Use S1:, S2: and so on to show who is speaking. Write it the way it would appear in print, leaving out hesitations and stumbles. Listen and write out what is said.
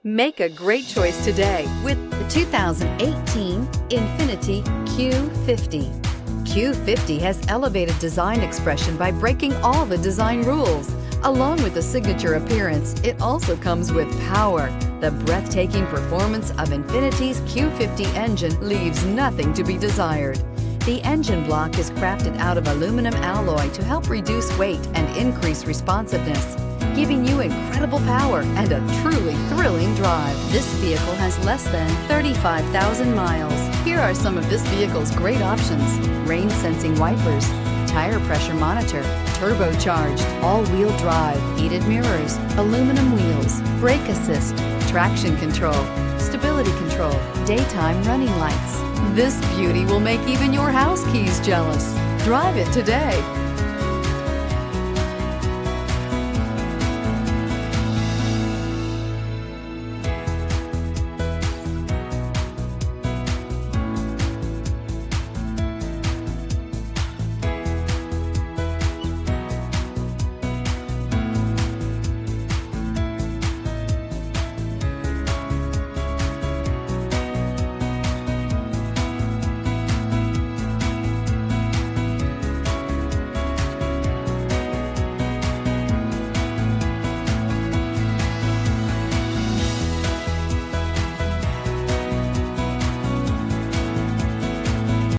S1: Make a great choice today with the 2018 INFINITI Q50. Q50 has elevated design expression by breaking all the design rules. Along with the signature appearance, it also comes with power. The breathtaking performance of INFINITI's Q50 engine leaves nothing to be desired. The engine block is crafted out of aluminum alloy to help reduce weight and increase responsiveness, giving you incredible power and a truly thrilling drive. This vehicle has less than 35,000 miles. Here are some of this vehicle's great options: rain sensing wipers, tire pressure monitor, turbocharged, all-wheel drive, heated mirrors, aluminum wheels, brake assist, traction control, stability control, daytime running lights. This beauty will make even your house keys jealous. Drive it today.